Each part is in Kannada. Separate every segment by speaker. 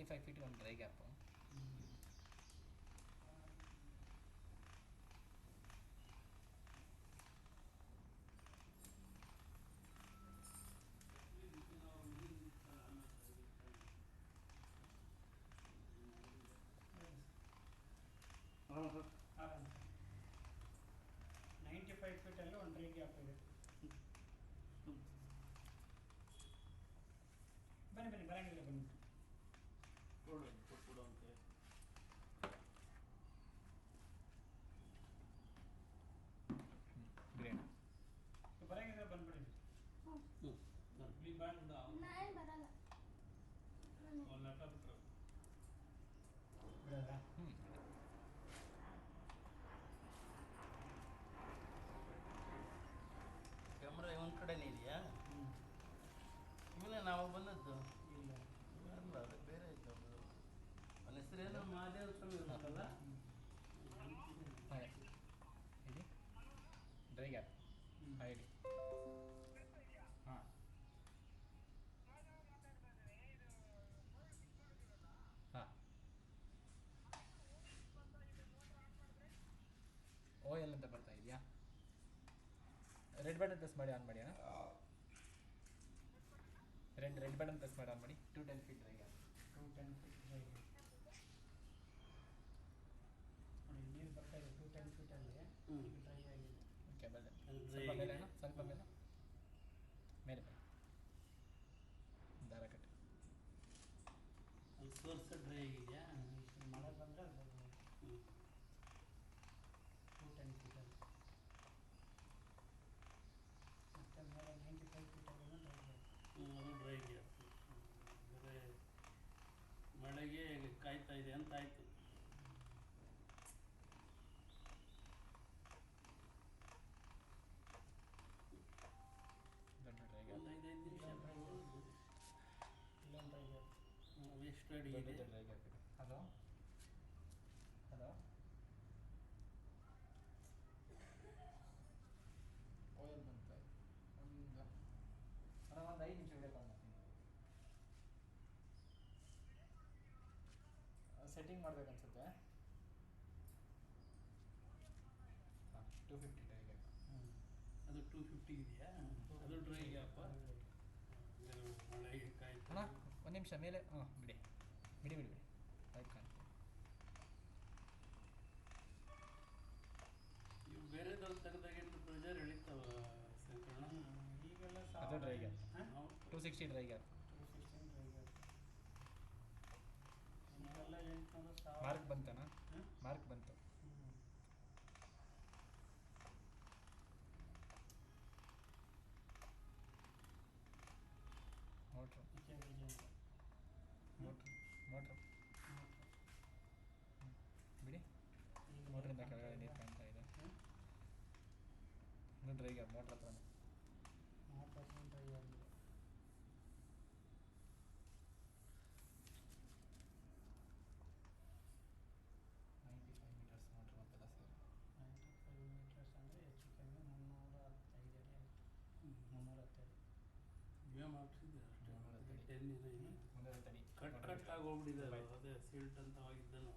Speaker 1: 95 ಫೀಟ್ ಒಂದು ಡ್ರೈ ಗ್ಯಾಪು.
Speaker 2: ಸರ್ 95 ಫೀಟಲ್ಲಿ ಒಂದು ಡ್ರೈ ಗ್ಯಾಪ್ ಇದೆ. ಬನ್ನಿ ಬನ್ನಿ ಬರಂಗಿಲ್ಲ ಬನ್ನಿ
Speaker 3: ಕೊಟ್ಬಿಡು ಅಂತೆ.
Speaker 1: ಗ್ರೇಟ್.
Speaker 2: ಬರಂಗಿದ್ರೆ ಬಂದ್ಬಿಡಿ.
Speaker 3: ನೀ ಬಂದ
Speaker 4: ನಾನು ಬರಲ್ಲ.
Speaker 3: ಒಂದು ಲ್ಯಾಪ್ಟಾಪ್ ಬಿಟ್ರು
Speaker 2: ಬಿಡೋದಾ?
Speaker 3: ಕ್ಯಾಮ್ರಾ ಒಂದು ಕಡೆನೇ ಇದೆಯಾ? ಇವನೇ ನಾವು ಬಂದದ್ದು
Speaker 2: ಇಲ್ಲ
Speaker 3: ಅಲ್ಲ, ಅದು ಬೇರೆ ಆಯ್ತು. ಅದು ನನ್ನ ಹೆಸರೇನು ಮಹಾದೇವ ಸ್ವಾಮಿ ಇರುತ್ತಲ್ಲ.
Speaker 1: ಹಾಗೆ ಹೇಳಿ ಡ್ರೈ ಗ್ಯಾಪ್. ಹಾಂ ಹೇಳಿ. ಹಾಂ ಹಾಂ ಓಎಲ್ ಅಂತ ಬರ್ತಾ ಇದೆಯಾ? ರೆಡ್ ಬಟನ್ ಪ್ರೆಸ್ ಮಾಡಿ ಆನ್ ಮಾಡಿ. ರೆಡ್ ಬಟನ್ ಪ್ರೆಸ್ ಮಾಡಿ ಆನ್ ಮಾಡಿ. 210 feet dry gap.
Speaker 2: 210 feet dry gap ನೋಡಿ, ನೀರು ಬರ್ತಾ ಇದೆ 210 ಫೀಟಲ್ಲಿ. ಈಗ ಡ್ರೈ ಆಗಿದೆ.
Speaker 1: ಓಕೆ ಬಲ್ಲ ಸ್ವಲ್ಪ ಮೇಲೆ ಅಣ್ಣ, ಸ್ವಲ್ಪ ಮೇಲೆ ಮೇಲೆ ದಾರ ಕಟ್ಟಿ.
Speaker 3: ಅಲ್ಲಿ ಸೋರ್ಸ್ ಡ್ರೈ ಆಗಿದೆಯಾ?
Speaker 2: ಮಳೆ ಬಂದರೆ ಅದು 210 ಫೀಟಲ್ಲಿ. ಮತ್ತೆ ಮೇಲೆ 95 ಫೀಟಲ್ಲಿ ಡ್ರೈ ಗ್ಯಾಪ್.
Speaker 3: ಅದು ಡ್ರೈ ಗ್ಯಾಪ್. ಬೇರೆ ಮಳೆಗೆ ಕಾಯ್ತಾ ಇದೆ ಅಂತ ಆಯಿತು.
Speaker 1: ದೊಡ್ಡ ಡ್ರೈ ಗ್ಯಾಪ್.
Speaker 3: ಒಂದು 5-5 ನಿಮಿಷ
Speaker 2: ಇಲ್ಲೊಂದು ಡ್ರೈ ಗ್ಯಾಪ್.
Speaker 3: ಎಷ್ಟು ಅಡಿ ಇದೆ?
Speaker 1: ದೊಡ್ಡ ಡ್ರೈ ಗ್ಯಾಪ್ ಇದೆ. ಹಲೋ ಹಲೋ ಓಯಲ್ ಬಂತ ಒಂದು ಅಣ್ಣ ಒಂದು 5 ನಿಮಿಷ ವಿಡಿಯೋ ಕಾಲ್ ಮಾಡ್ತೀನಿ. ಸೆಟ್ಟಿಂಗ್ ಮಾಡ್ಬೇಕನ್ಸುತ್ತೆ. ಹಾಂ 250 ಡ್ರೈ ಗ್ಯಾಪ್.
Speaker 3: ಅದು 250 ಇದೆಯಾ? ಅದು ಡ್ರೈ ಗ್ಯಾಪ್. ಮಳೆಗೆ ಕಾಯ್ತು.
Speaker 1: ಅಣ್ಣ ಒಂದು ನಿಮಿಷ ಮೇಲೆ. ಹಾಂ ಬಿಡಿ ಬಿಡಿ ಬಿಡಿ ಬಿಡಿ ಆಯ್ತು ಕಾಣ್ತೀನಿ.
Speaker 3: ಇವು ಬೇರೆದವ್ರು ತೆಗೆದಾಗಿಂದು ಪ್ರೆಷರ್ ಎಳಿತಾವ ಶಂಕರಣ್ಣ.
Speaker 2: ಈಗೆಲ್ಲ
Speaker 1: ಅದು ಡ್ರೈ ಗ್ಯಾಪ್.
Speaker 3: ನಾವು
Speaker 1: 260 ಡ್ರೈ ಗ್ಯಾಪ್.
Speaker 2: 216 dry gap. ಈಗೆಲ್ಲ 800
Speaker 1: ಮಾರ್ಕ್ ಬಂತಣ್ಣ? ಮಾರ್ಕ್ ಬಂತು. ಮೋಟ್ರು ಮೋಟ್ರು ಮೋಟ್ರು ಬಿಡಿ. ಮೋಟ್ರಿಂದ ಕೆಳಗಡೆ ನೀರು ಕಾಣ್ತಾ ಇದೆ. ಇನ್ನೂ ಡ್ರೈ ಗ್ಯಾಪ್ ಮೋಟ್ರ್ ಹತ್ರ.
Speaker 2: 4% ಡ್ರೈ ಆಗಿದೆ.
Speaker 1: 95 ಮೀಟರ್ಸ್ ಮೋಟ್ರ್ ಮತ್ತೆಲ್ಲ ಸೇರಿ
Speaker 2: 95 ಮೀಟರ್ಸ್ ಅಂದರೆ ಹೆಚ್ಚು ಕಮ್ಮಿ 315 ಅಡಿ ಆಯಿತು. 310
Speaker 3: ಗೇಮ್ ಹಾಕ್ಸಿದ್ದೆ ಅಷ್ಟೇ.
Speaker 1: 310
Speaker 3: 10 ಇದೆ ಇನ್ನು.
Speaker 1: ಮುಂದೆ ತಡಿ
Speaker 3: ಕಟ್ ಆಗೋಗ್ಬಿಟ್ಟಿದೆ. ಅದೇ ಸೀಲ್ಟ್ ಅಂತ ಆಗಿದ್ದನು.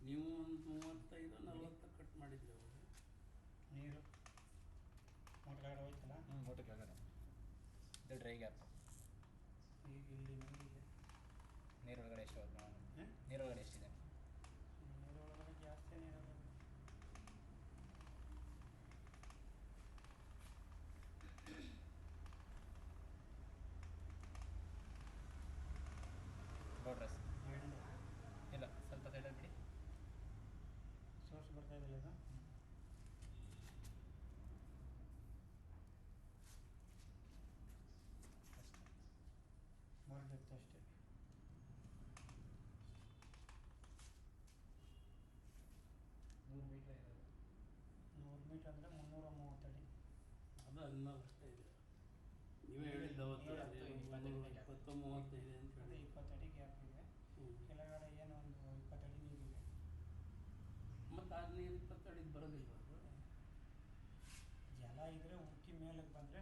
Speaker 3: ನೀವು ಒಂದು 35-40 ಕಟ್ ಮಾಡಿದ್ರಿ ಅವಾಗ.
Speaker 2: ನೀರು ಮೋಟ್ರ್ ಕೆಳಗಡೆ ಹೋಯ್ತಲ್ಲ.
Speaker 1: ಮೋಟ್ರ್ ಕೆಳಗಡೆ ಇದು ಡ್ರೈ ಗ್ಯಾಪ್.
Speaker 2: ಈಗ ಇಲ್ಲಿ ನೀರಿದೆ.
Speaker 1: ನೀರೊಳಗಡೆ ಎಷ್ಟು ನೀರೊಳಗಡೆ ಎಷ್ಟಿದೆ?
Speaker 2: ನೀರೊಳಗಡೆ ಜಾಸ್ತಿ ನೀರೊಳಗಡೆ
Speaker 1: ಬೋಡ್ರಸ್
Speaker 2: ಎಂಡು
Speaker 1: ಇಲ್ಲ ಸ್ವಲ್ಪ ಸೈಡಲ್ಲಿ ಬಿಡಿ.
Speaker 2: ಸೋರ್ಸ್ ಬರ್ತಾ ಇದೆಯಲ್ಲ ಇದು.
Speaker 1: ಅಷ್ಟೇ
Speaker 2: ಬರಬೇಕು ಅಷ್ಟೇ.
Speaker 1: 100 ಮೀಟ್ರ್ ಇರೋದು.
Speaker 2: 100 ಮೀಟ್ರ್ ಅಂದರೆ 330 ಅಡಿ.
Speaker 3: ಅದು ಹದಿನಾಲ್ಕು ಅಷ್ಟೇ ಇದೆ. ನೀವೇ ಹೇಳಿದ್ದು ಅವತ್ತು 20-30 ಇದೆ ಅಂತ
Speaker 2: ಅದೇ
Speaker 3: ಹೇಳಿ.
Speaker 2: 20 ಅಡಿ ಗ್ಯಾಪ್ ಇದೆ. ಕೆಳಗಡೆ ಏನೋ ಒಂದು 20 ಅಡಿ ನೀರಿದೆ.
Speaker 3: ಮತ್ತು ಆ ನೀರು 20 ಅಡಿಗೆ ಬರೋದಿಲ್ಲ ಅದು.
Speaker 2: ಜಲ ಇದ್ರೆ ಉಕ್ಕಿ ಮೇಲಕ್ಕೆ ಬಂದರೆ